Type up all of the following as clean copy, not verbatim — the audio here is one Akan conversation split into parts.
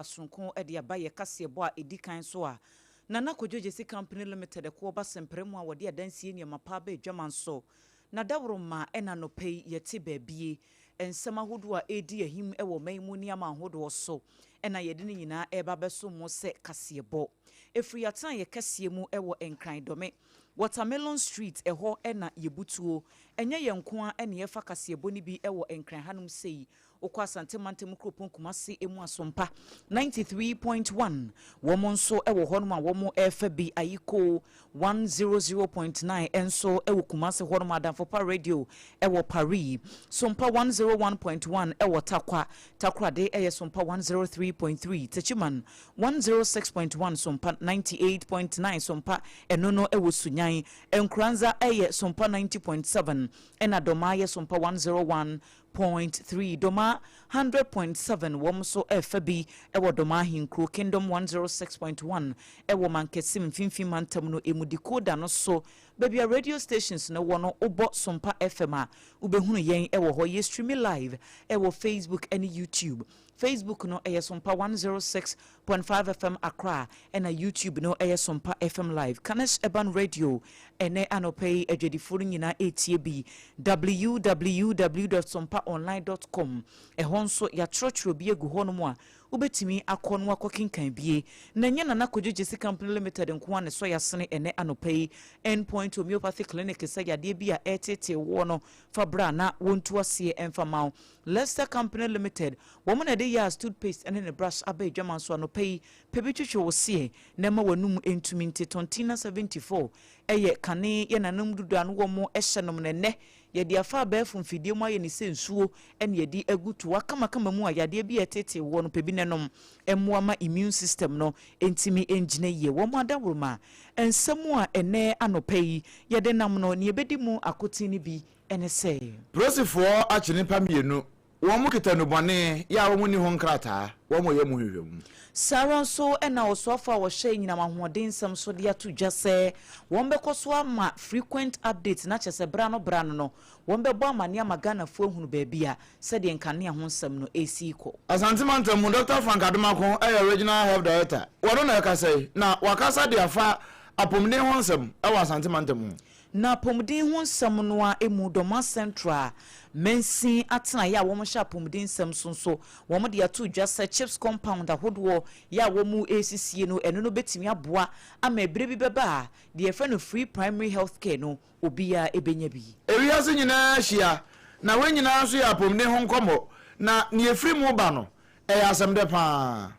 Asunko edi abaye kasebo a edi kan so a Nana Kojojesi Company Limited ekwoba sempremu a wode adansie ne mapa ba adwaman so na dawroma ena no pay yete baabie ensema hodo a edi ahim ewo maimu ni ama hodo so ena yede ne nyina eba beso mo se kasebo efri atan ye kasie mu ewo enkran dome Watermelon Street eho ena yebutuo enye yenko ene yefa kasebo ni bi ewo enkran hanum sei okwa santemantemu kropon kumase emu asompa 93.1 womo nso ewo honoma womo FB ayiko 100.9 enso ewo kumase honoma danfopa radio ewo Paris sompa 101.1 ewo takrade eye sompa 103.3 techiman 106.1 sompa 98.9 sompa enono ewo sunyan enkranza eye sompa 90.7 ena doma ye sompa 101.3 doma 100.7 womso FB ewo doma hinkro Kingdom 106.1 ewo mankesim finfin mantam no emudikoda no so baby radio stations no wono obo sompa FM a ubehunu yen ewo ho ye stream live ewo Facebook and YouTube Facebook no sompa 106.5 FM Accra and YouTube no sompa FM live Kanesh Eban Radio ene anopay ejedifuru nyina etb www.sompaonline.com ehonso ya trotro bi egu hono mu a ubetimi akonu akokinkan bie na nya Nana Kojojesi Company Limited nko ne so yasene ene anopay endpoint homeopathy clinic se yade bi a etete wo no fabra na wontu ase emfamao Leicester Company Limited woman na de ya toothpaste ene ne brush abai dwaman so anopay pebitwetwe wo se na ma wanum entumi nte tontina 74 eye kane ye nanum dudu anu wo mo ehyenom ne yedi afa befum fidie mu aye ni sensuo ene yedi agutu akama mu ayade bi etete wo no pebi nenom emmoama immune system no entimi engine ye wo mo adawroma ensemu a ene anopai yede nam no ne ebedi mu akotini bi ene se prosifo achini pamienu wo mo kitanu bone ya wo ni ho nkrata wo mo ye mu hwehwem Saron so ena osofa wo hye nyina mahoden nsem so de ato dwase won bekoso ama frequent updates na chese bra no won be bo amane amagana fu ehunu baabia se de nkane ho nsem no esi ko Asantiment mu Dr. Frank Adomako original health director wono na yakasai na wakasa de afa apomne ho nsem Asantiment mu na pomudin ho nsem no a emu Doma Central mensi atena ya wo mo sha pomudin nsem so wo mo de ato dwase chips compound ahodo ya wo mu ACC no eno no betimi aboa ama ebire bi beba de efe no free primary health care no obia ebenya bi ewiase nyina hia na we nyina so ya pomne ho nkomo na ne efri mu ba no asem de pa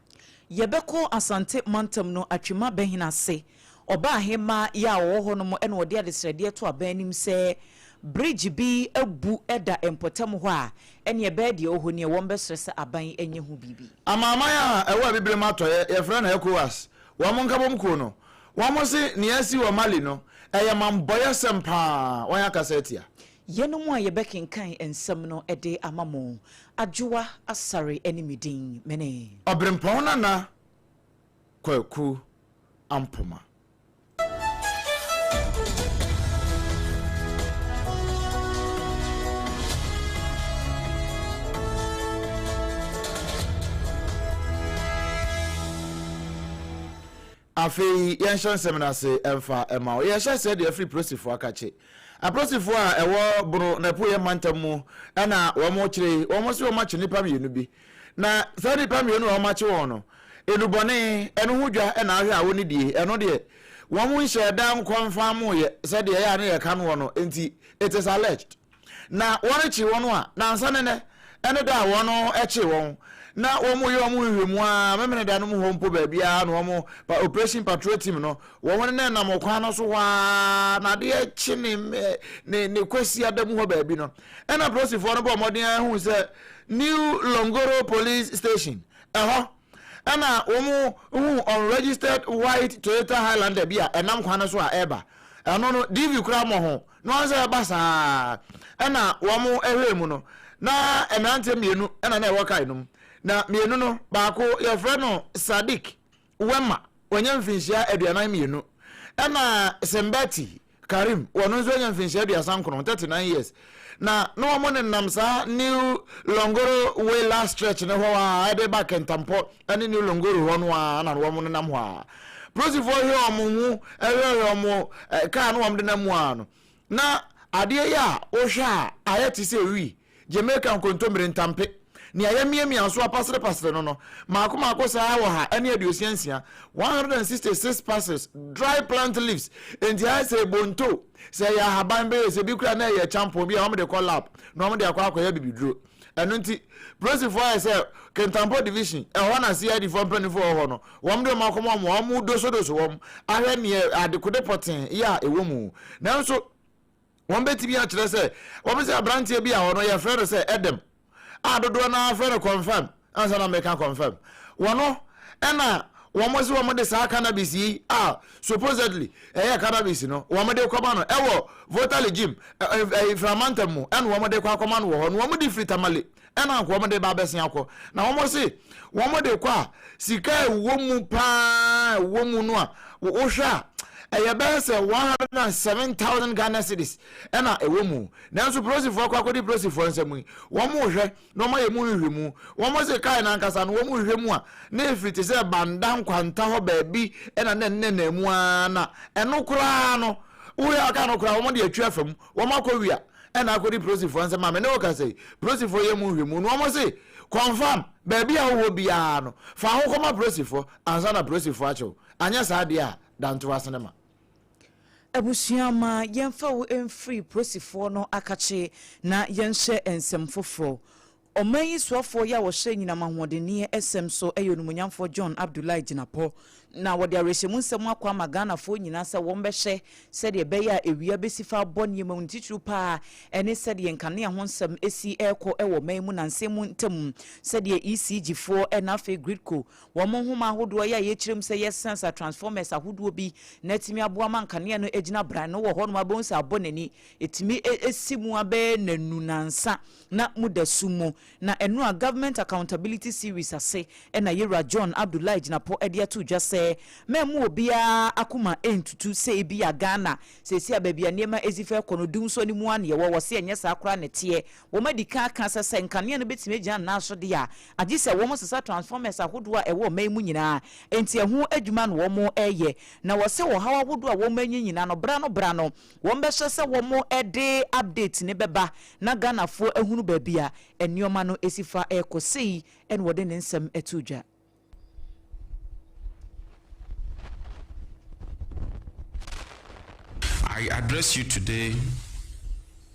yebeko asante mantam no atwema behina se oba hema ya wo ho no mo eno de adesrede to abanim se bridge bi abu eda empotam ho a ene ebe de oho ne won besrese aban enye ho bibi amama ya ewa bibire mato ye frɛ na ECOWAS wo mo nkabom ko no wo mo se ne asi wo mali no eye mamboye sempa wan akasetia yeno mu a yebekenkan ensem no ede amamo ADWOA ASARE enimidin mene obrempong na kwaku ampoma Afi yenshan seminase emfa ema yenshan se de free prosifo akache a prosifo a ewo bro na po ye mantamu na wo mo kire wo mo se wo ma kire nipa mienu bi na se nipa mienu wo ma kire won no enubone eno hudwa na ahwe a woni die eno de wo mo nhye dan confirm ye se de ya na ye ka no no enti it is alleged na won chi won a na nsa ne eno da won no e chi won na womo yo mu hwemu a memene da no mu hompo baabia na womo operation patrol team no womo ne na mo kwa no so wa na de chi ne kwesi adamu ho baabi no ena prosifo no bo modern hu se New Longoro police station ena womo unregistered white Toyota Highlander bia enam kwa no so a eba eno no DV kura mo ho no se basa ena womo ehwemu no na emante mienu ena na ewokai no na mienu no baako ye frɛ no Sadik Wema onye mfinhia aduanan mienu na Sembeti Karim wono nso nya mfinhia dia sankono 39 years na no mo ne nam sa new Longoro way last stretch ne ho a de back entampo ene new Longoro ho no a na wo mo nam ho a prosi for here omo omo ka no wo de nam ano na ade ya o hwa ayeti se wi Jamaican kontomire ntampe ni ayamie anso apasre no maako saa wo ha ene aduosiansia 166 passes dry plant leaves enti I say bonto say ya haban be say bi kura na ye champion bi a wo de call up no wo de akwa bibiduro eno nti Brosifo I say Kentampo division e ho na CID for penifo ho no wo de makomo mo doso wo ahwe ne adekode poten ya ewo mu nanso won beti bi a kire say wo be say abrantie bi a ho no ye frere say Edem adodo na frere confirm ansa na make confirm wono ena womo se womo de sa cannabis yi supposedly cannabis no womo de kwaba no ewo voter regime framantamu en womo de kwa kwama no wo no womo de fritamale ena womo de ba besen akọ na womo se womo de kwa sika wo mu pa wo mu no a wo hwa bese 107,000 Ghana cedis ena ewo mu nanso Brosifo akodi Brosifo nsemu wo mu hwe no ma ye mu hwemu wo mo se kai na nkasa no wo mu hwemu a na efiti se banda nkwanta ho baabi ena na mu ana eno kura no wo ya aka no kura wo mo de atwa fam wo ma kowia ena akodi Brosifo nsemu ma me ne wo ka se Brosifo ye mu hwemu no mo se confirm baabi a wo bia no fa ho koma Brosifo ansa na Brosifo acho anya sa de a danto asenema Abusiama yemfa wo emfree Brosifo no akache na yenhye ensem foforo omanyi suafo ya wo hye nyina mahodeni esem so eyonumunyamfo John Abdullahi Jinapo na wode arehemu nsem akwa magana fo nyina se wo mbehye se de beya ewia besifa bonye mu ntitru pa ene se de nkane ho nsem esi eko ewo maimu na nsemu ntam se de ECG fo ena fe gridco wo mo homa hodo ya ye kirem se yes sensor transformers ahodo bi na timi aboa man nkane no egina bran no wo ho no abonsa abonani etimi esimu abe nanu nansa na mudasumo na enu a government accountability series ase ena yera John Abdullahi Jinapo edia to just say memu obia akuma entutu se bia Ghana se sia babia niema ezife kono dum so ni mu an ye wo se enye sa akra nete wo madika aka se nkane no betime gya na so de a agi se wo mo sesa transformers ahodo a ewo man mu nyina enti ehu adwuma no wo mo eye na wo se wo hawa ahodo a wo manyi nyina no bra no wo mbehye se wo mo ede update ne beba na Ghana fo ehunu babia enioma no esifa ekosei en wode ne nsem etudwa I address you today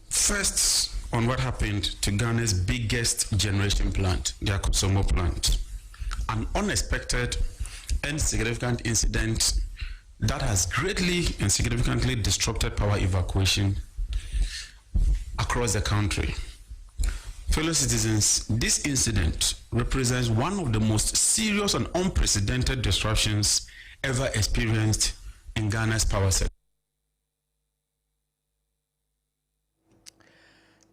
first on what happened to Ghana's biggest generation plant, the Akosombo plant. An unexpected and significant incident that has greatly and significantly disrupted power evacuation across the country. Fellow citizens, this incident represents one of the most serious and unprecedented disruptions ever experienced in Ghana's power sector.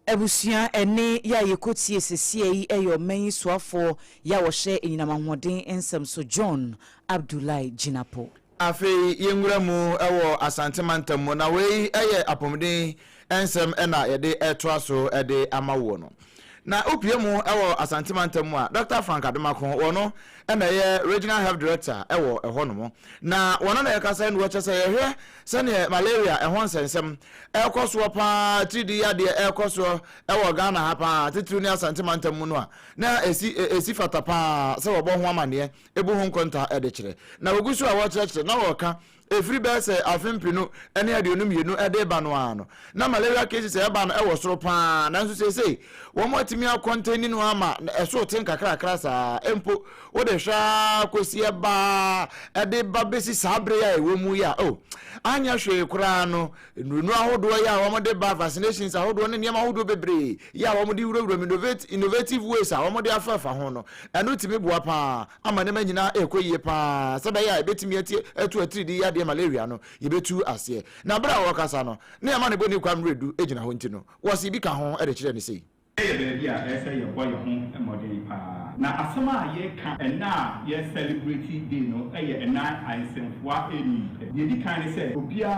Ebusia ene ya yekotie sesie yi eyo manyi suafo ya wo hye enyinamahoden ensem so John Abdullahi Jinapo afi yengura mu ewo asantemantam mu na wei eye apomden ensem ena yede etoaso ede amawo no na opie mu ewo asantemantam mu a Dr. Frank Adomako wono ena ye regional health director ewo ehonomo na wono na yakasa ndu wacha say ehwe sene malaria ehon sensem ekoso pa tidi ya de ekoso ewo Ghana ha pa titru ni asantemantam mu no a na esi fata pa se wo bo ho amane ebu ho nkonta ede kire na wogusu a wo kire na wo ka every best afempino ene aduonum yenu ede ba no ano na malaria cases e ba no ewo soro pa na nso sei wo motimi akontani no ama eso ten kakra sa empo wo de hwa kosi e ba ede ba besi sabre ya ewo mu ya anya hwe kura no nunu ahodo ya wo de ba vaccinations ahodo ne niam ahodo bebre ya wo de wuro innovative ways a wo de afafa ho no eno timi boa pa ama ne manyina ekoyie pa sebe ya betimi etu atridi ya de malaria no yebetu ase na bra wo kasa no ne ama ne boni kwam redu ejina ho ntino wo si bi ka ho e de kire ne sei e be bia e se ye boy ho e modern pa na asama ye ka na ye celebrate day no eye na aisemfwa eni ye di kan say obia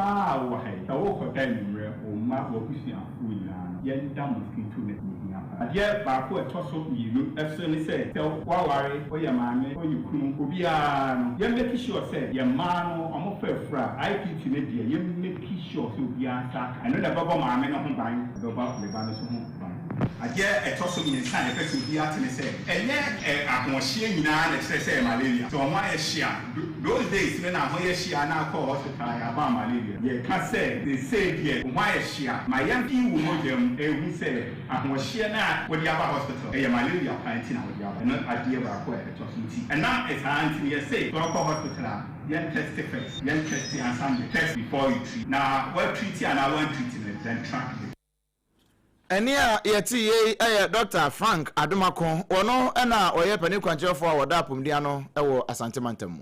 wo hai ta wo ko dan mre o ma wo kusia fu ina ye nda mosquito net ni adia ba ko etoso yilu eso ni say tell waware o ye maame o yikunu obia no ye make sure say ye ma no omo fra IPT ne dia ye make sure say obia ta I know that baba maame no ho ban baba le ba no so ho ban adia etoso ni san e person obia te ne say enye ahohye nyina na say malaria so omo ye shia those days when na ho ye shia na call hospital ya ba malaria ye ka say they say here omo ye shia my young people wo dem hu say ahohye na wo dia ba hospital e malaria plenty na wo dia ba no adia ba ko etoso nti and now it's anti ye say go call hospital yan test first yan test and some test before you treat now what treat and I want treatment then track it. Enia yeti ye Dr. Frank Adomako ono na oye pani kwanchefo a woda apomdia no ewo Asante Mantam.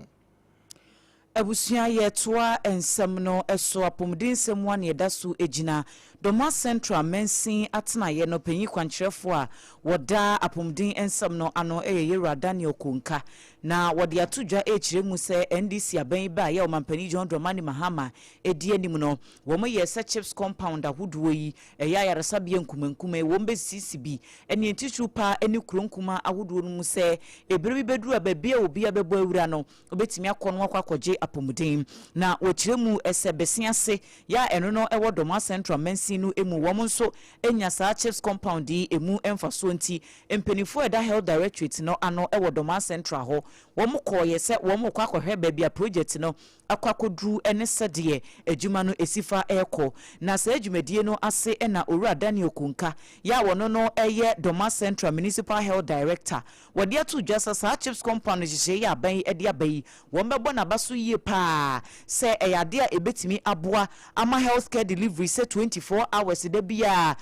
Abusia ye toa ensem no eso apomdin nsem wa ne da so ejina Doma Central Mensin atena ye no panyi kwanchefo a woda apomdin ensem no ano Yewura Daniel Konka na wode atudwa echire mu se NDC aban ba ye o mampani John Dramani Mahama edi anim no wo mo ye se chips compound ahodowo yi eya yaresa bie nkumankume wo mbe CCB eni entichu pa eni kronkuma ahodowo no mu se ebere bi beduru ababie obi abebo awura no obetimi akono akwakoje apomdin na wochire mu ese besiase ya eno no ewo Doma Central Mensin no emu wo nso enya sa chips compound yi emu emfaso nti empenifo eda health directorate no ano ewo Doma Central ho wo mo koye se wo mo kwakohwe ba bia project no akwakodru ene sede adwuma no esifa eko na sa adwumadie no ase na Owura Daniel Konka ya wono no eye Doma Central Municipal Health Director wode atu dwasa sa chips compound hye ya ban ede abai wo mbebo na baso yie pa se eyade a ebetimi aboa ama healthcare delivery se 24 hours de bia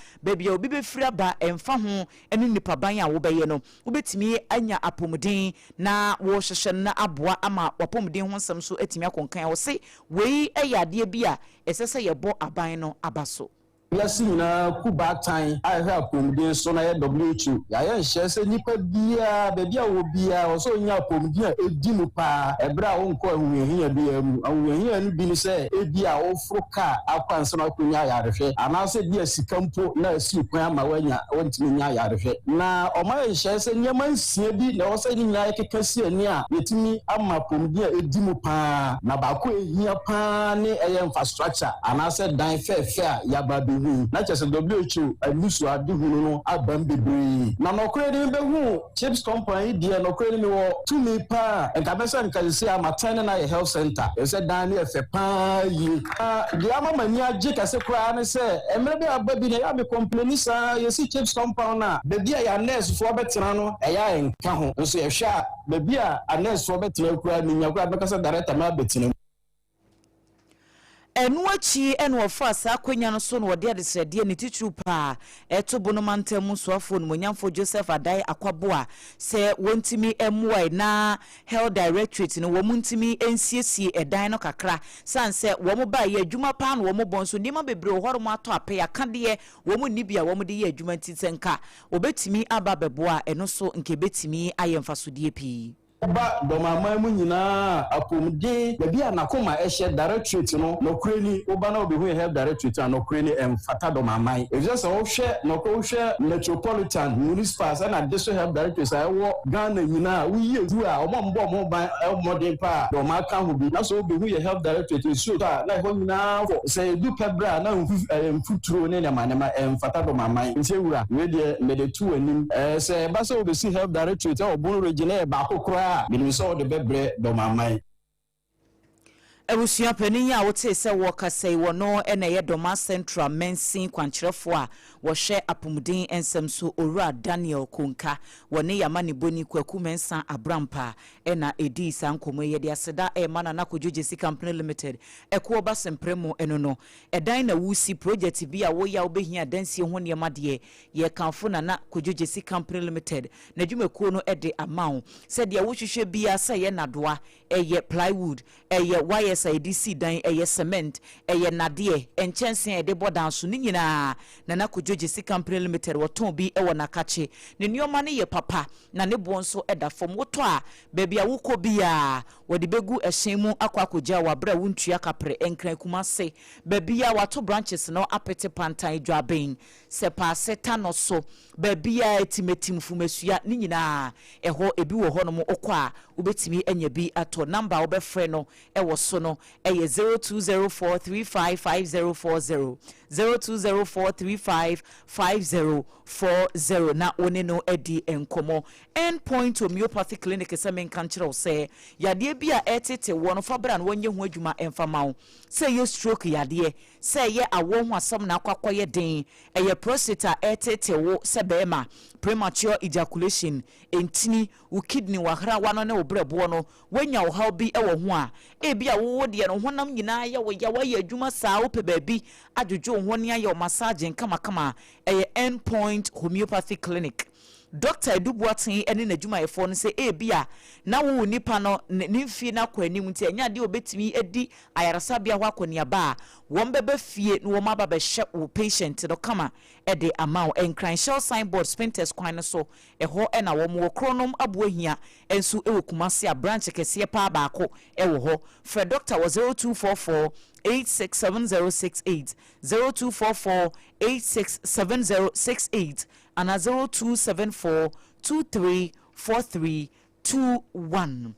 obi be fira ba emfa ho ene nipa ban a wo beye no obetimi anya apomden na wo hyehye na aboa ama wapomden ho nsem so etimi akonkan wo se wei eyade bia esese yebo aban no abaso Yes, na kuba time I have pomdin so na WHO ya ye hye se nipa bia baby a wo bia o so nya pomdin a edi mu pa ebra wo nko ahunhia bia mu ahunhia no bi ni se ebi a wo froka akwanse na kunya yarehwe ana se bia sikampo na si kwan ama wanya wontimi nya yarehwe na o ma hye se nyama nsia bi na wo se ni nya kekasi ani a yetimi ama pomdin a edi mu pa na ba ko ehia pa ne infrastructure ana se dan fe a ya ba bi na chese WHO alusu adihunu no abam bebre na nokore ni be hu chips company dia nokore ni wo tumi pa enkabesa nkase amatene na health center ese dan ni efe pa yi dia mama ni age kase kura ne se emre be ababi na ya me complain sa yesi chips compound na bebi ya nurse fo betena no eya enka ho nso ye hwa bebi a nurse fo betena kura ni nyakura be kase director ma betena Enuachi enwofa sa kwenya no so no wode adesrede ne titru pa eto bonomantem soafo no monyamfo Joseph Adai Akwaboa se wontimi emwai na health directorate no womuntimi ensiesie edan no kakra sanse womo ba ye adwuma pa no womo bonso nima bebre ohoro mo ato ape ya kade womo nibia womo de ye adwuma titenka obetimi aba beboa eno so nke betimi ayemfasodie pi ba Doma mamu nyina apomde baby anakoma ehye directorate no nokure ni oba na obehu health directorate anokure ni emfata Doma man e just o hwe nokwo metropolitan municipal na district health directorate say wo Ghana nyina wuye du a omombo ban modern pa Doma ka hu bi na so obehu health directorate so ta na ho nyina for say du pebra na mfuturo ne manema emfata Doma man nse wura we de medetu anim say ba so obesi health directorate obunu region ba kokora Minimum the bebre Doma mai. Ewusua pani a wote se wo kasei wo no ene ye Doma Central Mensin kwankyerefo a wo hwe apomuden ensem so Owura Daniel Konka woni yamani boni kwaku mensa abrampa ena edi sankomo ye de aseda e mana na Kodwogye Company Limited eko oba sempremo eno no edan na wusi project bi a wo ya obehia dansie ho ne made ye kanfo na Kodwogye Company Limited na dwumekuo no ede amount se de wo hwehwe bia se ye nadoa eye plywood eye wire materials a DC dan eye cement eye nade enchense de bodan so ni nyina na nakodwo Jesse Company Limited woton bi e wona kache ne nioma ne ye papa na ne bo nso eda fom woto a baby a wukɔ bia wode begu ehyen mu akwakogia wabra wuntua kapre enkran kumase baby a wato branches no apete pantan dwaben sepa seta no so baby a etimetim fumasua ni nyina eho ebi wo ho no mo okɔ a ubetimi anya bi ato number obefrɛ no ewo so no eye 0204355040 0204355040 na one no edi enkomo endpoint homeopathy clinic semen kanchiro say yade bi a etete wo no fabra na wonye ho adwuma emfama wo say ye stroke yade say ye awo ho asam na akwakoye den eye prostate etete wo se bema premature ejaculation entini wo kidney wa hra wano na obrebo no wanya wo haw bi ewo ho a e bi a wo de no honam nyina ya wo ya adwuma saa wo pe baabi adwodwo ho ne ya massage kama eye endpoint homeopathy clinic. Dr. ADWOA ene n'adwuma efo no se bia na wo nipa no ne mfie na kwa anim nti enya de obetimi edi ayarasa bia hwa konia ba wo mbebe fie no wo maba be hye wo patient no kama ede ama wo enkran shell signboard spinters kwan no so eho na wo mo kronom aboahia ensu ewo kumase a branch kese pa ba ko ewo ho for Dr. was 0244 867068 0244 867068 and 0274234321.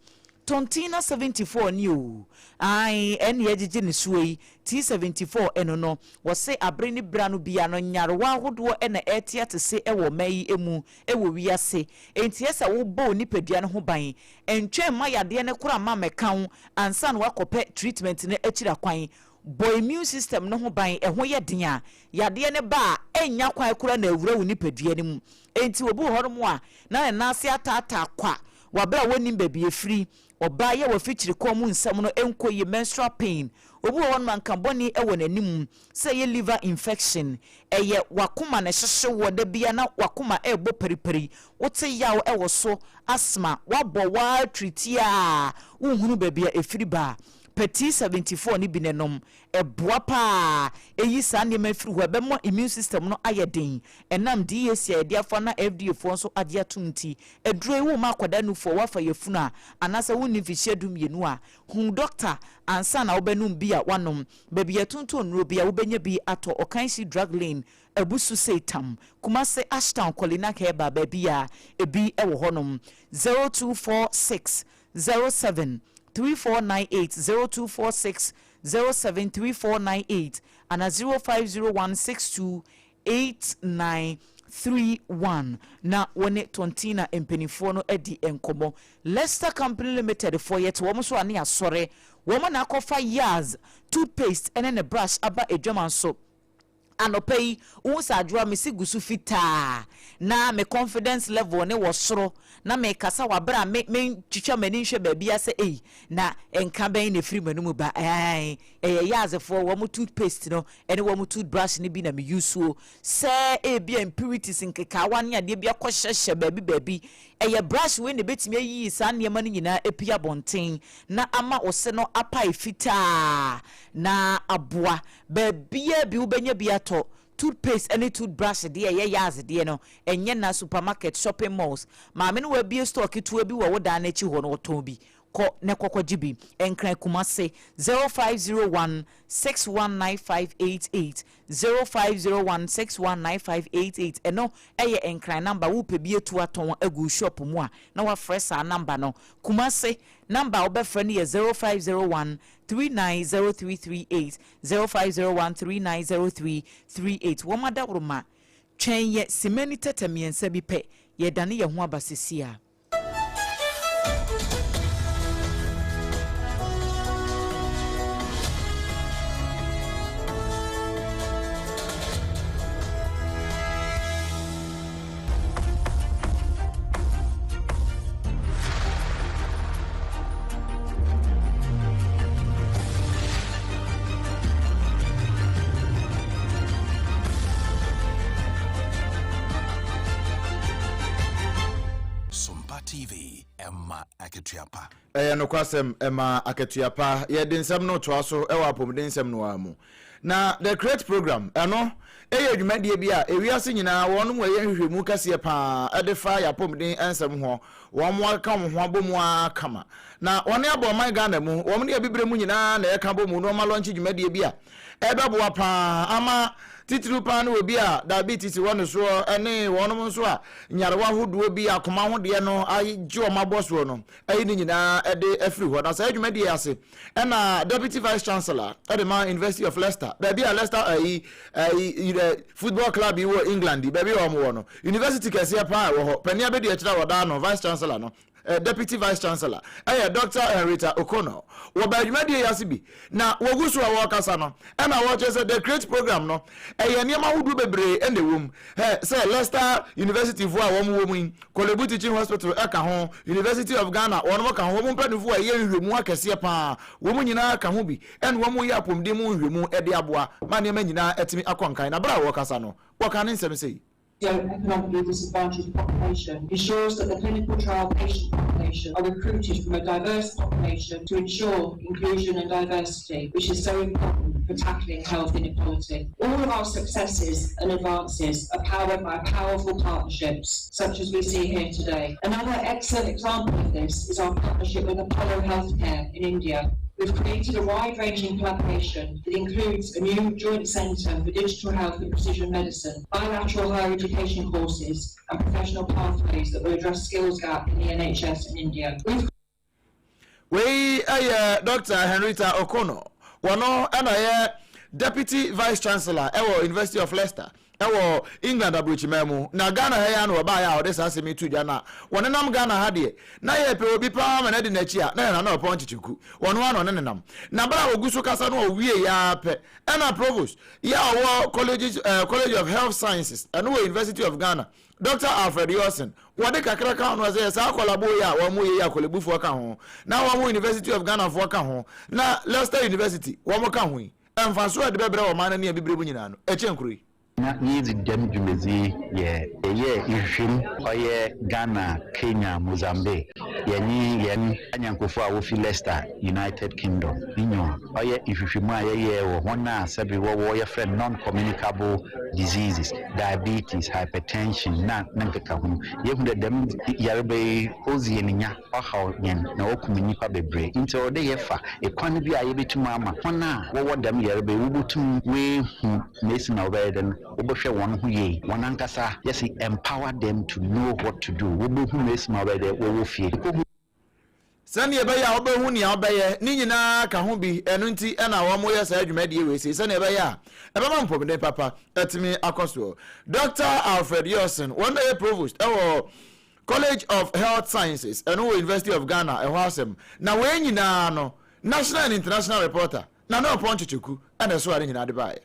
Tontina 74 new. Ai eni ejije ni suei T74 eno no wose abreni branu bia no nyarewa hodo ena etia te se ewo mai emu ewo wiase enti esa wo bo nipadua no ho ban entwe ma yade ne kura ma mekan ansa no wakope treatment ne akira kwan boy immune system no ho ban eho ye den a yade ne ba enya kwan kura na awura wo nipadua ne mu enti obu horom a na na ase atata kwa wabra wonim baby efiri oba ye wa fichiri komu nsam no enkoye menstrual pain obu won man kan boni ewo nanim say ye liver infection eye wakoma na hyehye wo da bia na wakoma ebo periperi wote yawo ewo so asthma wabo wa tritia unhunu baby efiri ba Petit 74 ni binenom eboa pa eyi sa ne mafiri ho bemo immune system no ayeden enam DAC ediafa na FDA fo so ade atumti eduro ewu ma akwada nu fo wafa yefuna anasa woni fihye dum yenu a hu doctor ansa na obenum bia wanom baby atuntu onro bia wobenya bi ato okanshi drug lane abusu setam kumase ashtown kolina keba babia ebi ewo honom 0246 07 3498 0246073498 and 0501628931 na wone tontina empenifo no edi enkomo Leicester Company Limited for yet wo so ane asore wo na akofa years toothpaste ene brush aba edwaman so anopei unsa adwa me sigusu fita na me confidence level ne wosoro na me kasa wabra me twitwa mani hwe baabia sɛ na enka bɛn ne free manu mu ba yazefo wo mu toothpaste no ene wo mu toothbrush ne bi na me use o sɛ bi impurities nkeka wane ade bia kɔhyehyɛ baabi brush we ne betimi ayi saa nneɛma no nyinaa epia bonten na ama ose no apai fita na aboa baabia bi wo benya bia to toothpaste any toothbrush de ye yaz de no enye na supermarket shopping malls ma me no wa bi store kitu bi wo da na chi ho no ton bi ko ne kokwaji bi enkran kumase 0501 619588 0501 619588 eno eye enkran number wo pe bi etu aton agu shop mu a na wa fresh a number no kumase number obefra ne 0501 390338 0501 390338 womada wroma twen ye simeni tetamiensa bi pe ye dane ye ho abasesia TV Emma Aketuapa. No kwasem Emma Aketuapa. Ye din sem no toaso ewa pomden sem no amu. Na the create program eno adwumadie bi a ewiase nyina wonum we hwehwemu kase pa edefa ya pomden ensem ho won aka ho abomu akama na wone aboman Ghana mu won ne bibre mu nyina na eka bomu no ma launch adwumadie bi a ebeboa pa ama titru pa no obi a diabetes won so ene wonum so a nyarewa hodo bi akoma ho de no aji o maboso no ayi ni nyina ede afri ho na sa adwumadie ase na deputy vice chancellor at the University of Leicester baby a Leicester football club in England baby o mo no university kese pa wo ho pani abedi a kira woda no vice chancellor no deputy vice chancellor Dr. Henrietta O'Connor wo ba adwumadie yasibi na wogusu a wo kasa no na wo che say the create program no niam ahodu bebre ende wom say Leicester University fu a wo mo mu Kolebu Teaching Hospital eka ho University of Ghana wo no ka ho mo mpanifu a ye nhwemu akese pa wo mu nyina ka ho bi wo mu ya pomde mu nhwemu ede aboa ma ne ma nyina etimi akonkan na bra wo kasa no wo kan nsem sei economically disadvantaged population ensures that the clinical trial patient population are recruited from a diverse population to ensure inclusion and diversity, which is so important for tackling health inequality. All of our successes and advances are powered by powerful partnerships, such as we see here today. Another excellent example of this is our partnership with Apollo Healthcare in India. We've created a wide-ranging collaboration that includes a new joint centre for digital health and precision medicine, bilateral higher education courses, and professional pathways that will address skills gap in the NHS in India. Dr. Henrietta O'Connor, one deputy vice chancellor at University of Leicester. England abuchimemu na Ghana ya no ba ya odesa asemi tu jana wona nam Ghana ha de na ye pe obi pa ma na de na chi a na na opon chichiku wono ano ne nam na bra oguso kasa no owie ya pe na provost ya college of health sciences and University of Ghana Dr. Alfred Yosen wode kakra ka no say sa kolabo ya wo mu ye ya kolebu fo ka ho na wo University of Ghana fo ka ho na Leicester University wo mo ka ho emfa so de bebre wo ma na ne bibre bu nyina no echenkuri na yizi dem jumezi ye ihwim oye Ghana, Kenya, Mozambique yen anyankofo a wo fi Leicester United Kingdom inyo oye ihwim a ye wo hona sabi wo ye friend non-communicable diseases, diabetes, hypertension na nkeka hu ye hu dem yarebe ozi enya ohaw yen na okumnipa bebre nti ode ye fa ekwan bi a ye betuma ama hona wo dem yarebe wo botum we hu nesi na obeden obehwe won hu ye won ankasa yes empower them to know what to do wo be hu nesi na obeden wo fie sani ebe ya obehu ni obeye ni nyina ka ho bi enu nti na wo mo yesa adwumade we sei sani ebe ya ebe ma mpomde papa etimi akoso Dr. Alfred Yosen one day provost College of Health Sciences and University of Ghana ehwasem na we nyina no national and international reporter na no ponchichuku and so ari nyina de bae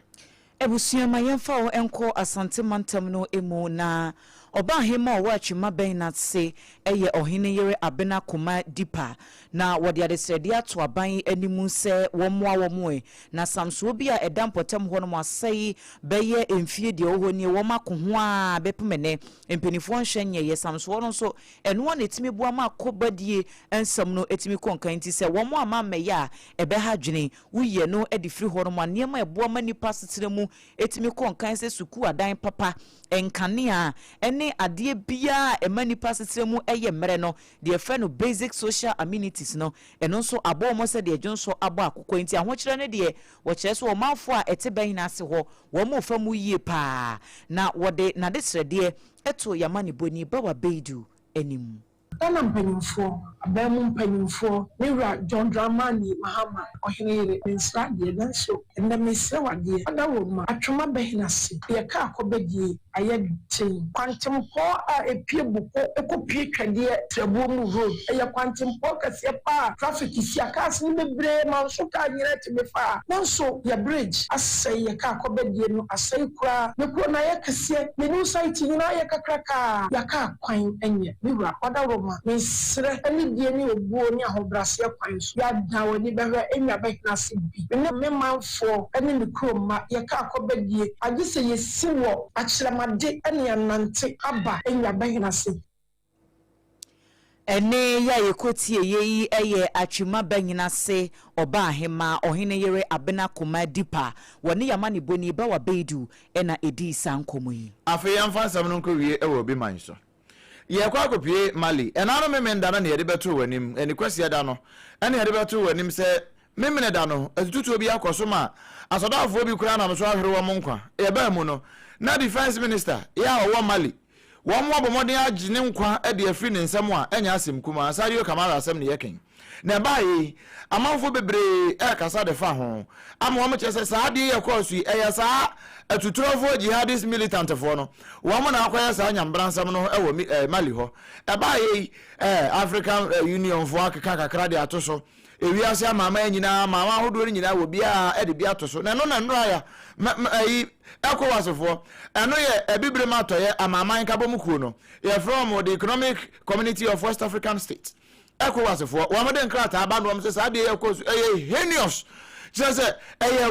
ebusuama yemfa o enko asante mantam no emu na oba hema o wachuma ben na se eye ohene yere abena koma dipa na wode adesrede ato aban animu se womoa na samso bi a edam potem ho no asai beye emfie de ohoni woma ko ho a bepemene empenifo nhwenye ye samso no so eno na etimi bua ma kobadie ensam no etimi konkan ti se womo ama meya ebe ha dwene wuye no edifri ho no anema eboa manipa setiremu etimi konkan se suku adan papa enkania ene adie bia emanipa setiremu eye mere no de efe no basic social amenities no eno so abo mo se de adwonso abo akoko nti ahokyere ne de wo kire so o manfo a eteben na ase ho wo mo famu yie pa na wode na de srede eto yamane boni bawa beidu enim Dana mpanyimfo abamu mpanyimfo Mira John Dramani Mahama ohenere nsra de nanso endamese wade adawoma atwoma behinase ye ka akobedie ayedin kwantem po a epie buko ekopie twade trabuomu road eye kwantem po kase pa traffic isi akase ni bebre manso ka nyira timefa nanso ya bridge asai ye ka akobedie no asai kura mekro na ye kase menu site nyina ye kakraka ya ka kwan enye Mira adawoma Misre any DNA obuo ni ahobrase kwan so ya dawo ni behwe enya behinase bi me manfo any ne kroma ye ka akobedie agise ye siwo achramade ene anante aba enya behinase ene ya yekotie yeyi eye atwuma banyina se oba ahema ohene yere abena koma dipa woni yamane boni ba wa bedu ena edi sankomo yi afi yamfa nsam no nko wie ewo bi man so ye kwa kopie mali enano memenda na ne yede beto wanim eni kwasi da no ene yede beto wanim se memene da no atutu obi akoso ma asodafo obi kura na no so ahwere wo nkwa ye ba mu no na defense minister ya owo mali wo mo abomodin agine nkwa e de afri ne nsem a enya asem kuma asario kamara asem ne yeken na bayi amanfo bebre e kasa de fa ho ama wo mchese sa ade ye course e ya sa atuturofo jihadist militant fo no wo mo na akwaya sa nyambra nsem no e wo mali ho e bayi African Union fo akaka kakra de atoso ewi ase amama nyina mama hodo nyina wo bia e de bia atoso na no na nro ya ECOWAS eno ye ebibre matoye amaman kabomukuo no ye from the Economic Community of West African States ECOWAS wo mo de nkrata aba no se sa de ye kosu heinous se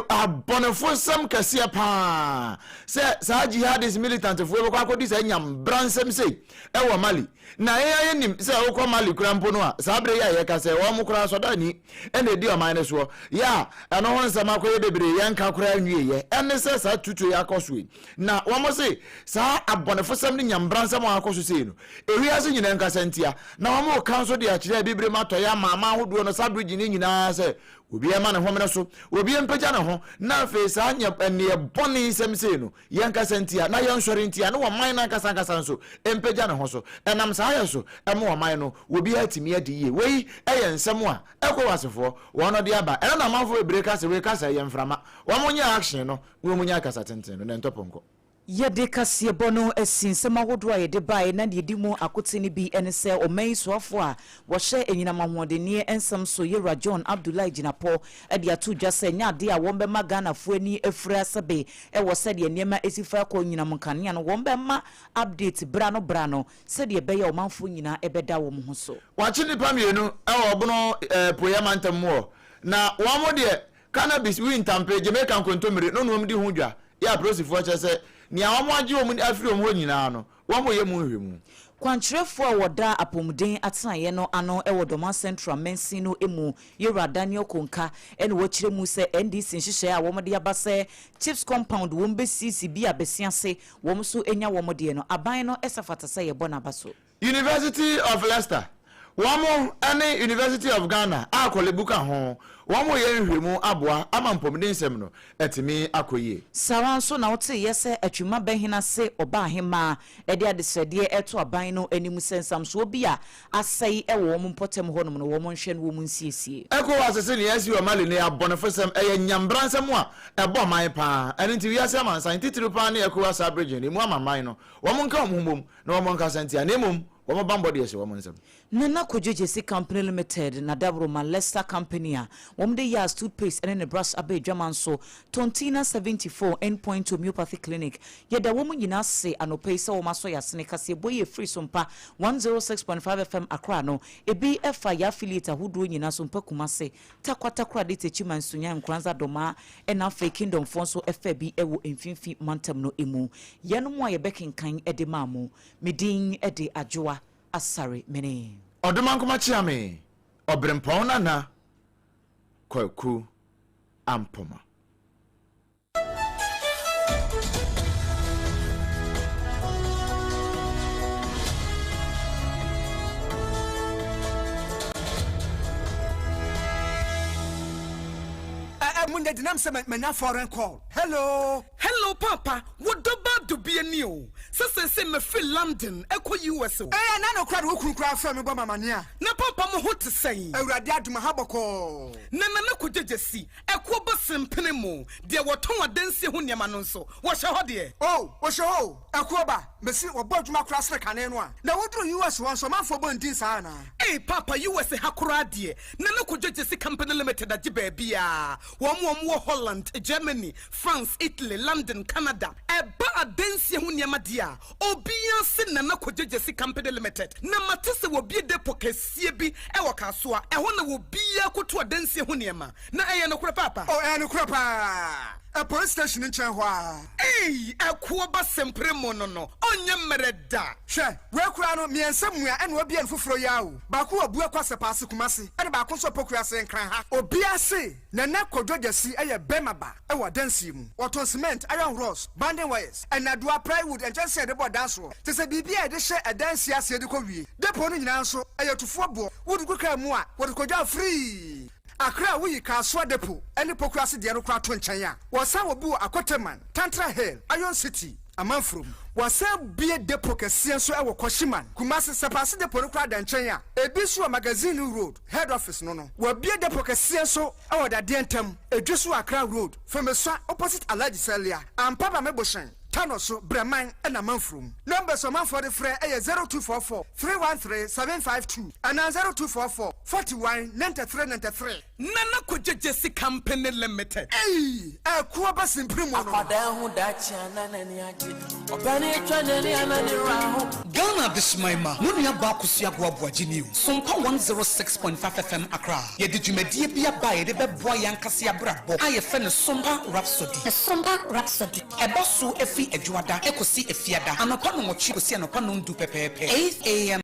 abonefo sam kase pa se sa jihadist militant fo be kwa kodi se nyam bransem se e wo Mali na ye nim se wo ko Mali kurampo no a sa bre ye ka se wo mo kura so da ni e na di o man so ya eno ho nsama ko ye bebre ye nka kura nwie ye ene se sa tutu ya koso na wo mo se sa abonefo sam ni nyam bransem akoso se no ewi ase nyina nka sentia na wo mo kan so de a kire bibre matoya mama hodo no sa bridge ni nyina se obi ema ne homene so obi empagya ne ho na fe sa anya ne boni semse no yanka sentia na yan sorentia na wo man na kasa so empagya ne ho so enam sa ya so ema wo man no obi atimi adiye wei eye nsem a ECOWAS wo no de aba ena na manfo ebreka se we kasa ye mframa wo munya action no wo munya kasa tenten no ntoponko yede kase bono esinsema wodo ayede bae na de dimu akotini bi ense oman soafo a wo hye enyina mahwodenie ensam so yera John Abdullahi Jinapo ade atu dwase nya ade a wombe magana fo ani afura sebe e wo sede niema esifa ko nyina mkane no wombe ma update brano sede be ya omanfo nyina ebeda wo ho so wachi nipa mienu e wo bono poyamantam mo na wo mo de cannabis wi ntampe Jamaican kontomire no nom di ho dwa ya prosifo chese ni awamo age omu afiri omu nyina no wo mo ye mu hwemu kwantrefo a woda apomuden atenaye no ano e wodoma central mensi no emu yera Daniel Konka ene wo kire mu se NDC nhihye a wo mo de abase chiefs compound wo mbesisi bi abesiase wo mo so enya wo mo de no aban no esafata se ye bona baso University of Leicester wamo ane University of Ghana akolebuka ho wamo ye nhwemu aboa ama mpomden nsem no etimi akoye sawan so na wote yese atwuma behina se oba ahema ede adesede eto aban no animu sensam so obi a asai e wo mpotem honom no wo monhwe no wo munsiesie ECOWAS se ne yesi o Mali ne abonefosem eye nyambransem a ebo man pa ene nti wiase aman san titiri pa ne ECOWAS abrege ne mu amaman no wo monka omhumom na wo monka sentia ne mum wo bambo de yesi wo monsem Nana Kojejesi Company Limited na Dabro Malesta Company a womde yas toothpaste ene ne brush abe dwaman so Tontina 74 endpoint homeopathy clinic yeda womu nyina se anope se wo maso yasene kase boye free sompa 106.5 FM Accra no ebi efa ya affiliate hudu nyina so mpa kumase takwatakra de techi mansunya nkranza doma ena fe kingdom fonso efa bi ewo emfinfi mantam no emu yenu mo ayebekenkan ede mamu medin ede ADWOA ASARE mene odomankoma chiame obrempong nana kwaku ampoma Munde dinam se mena foreign call. Hello papa, what do bad to be a new? Se me feel London, echo US. Na no crowd wo kunkura fra me bama mania. Na papa mo ho te sei. Awurade aduma haboko. Na kujejesi, ekwo bosem pene mo. De woton adanse ho niam no nso. Wo hye ho de. Oh, wo hye ho. Ekwo ba, mesi wo bodwuma kura sre kane no a. Na wodru US won so manfo bondin sa na. Papa US hakura de. Na kujejesi company limited agi ba bia. Wo Holland, Germany, France, Italy, London, Canada. Eba adanse ho niam dia. Obia se na kujejesi company limited. Na matese wo bie depo kesie bi e wo kasoa. E ho na wo bia koto adanse ho niam. Na eye no kura papa. Oh, eye no kura pa. a police station in Chanhua. Hey, a Kuaba sempre monono, onye mereda. She, where Kurano, me and somewhere, and will be in Fufroyao. Baku, a Buakwasa Passi Kumasi, and Bakunso Pocras and Kranha. O Biase, Nanako Dodgesi, a Bemaba, our dancing, what on cement, iron rods, banding wires, and Nadua plywood, and just said about dance. To say, BBI, they share a dance here, said the Korea. The pony now, so I have to football, would go care more, what could you free? Akra we ka so depo ene pokrasi de no kwa to nkyanya wasa obu akoteman Tantra Hill Iron City amanfrom wasa bie depo kese so e wo Koshiman Kumasi sepase depo no kwa da nkyanya ebisu magazine road head office no wa bie depo kese so e wo da dentam edwesu Akra road from opposite Alaji Celia ampaba meboshan Tanoso, Breman, and a Manfrum. Numbers of for the Frey 0244 313 752 and 0244 41 93 93. Nana could Jesse Company Limited. Hey, a Kuabas in Primo. Ghana Bismaima, Munia Bakusia Guabuajinu, Sompa 106.5 FM Accra. Ye did you media be a buy the Boyan Cassia Brabo? I offend a Sompa Rhapsody. A Sompa Rhapsody. A boss so Ejuada, Ekosi Efiada, and upon what you see and upon do pepe 8 a.m.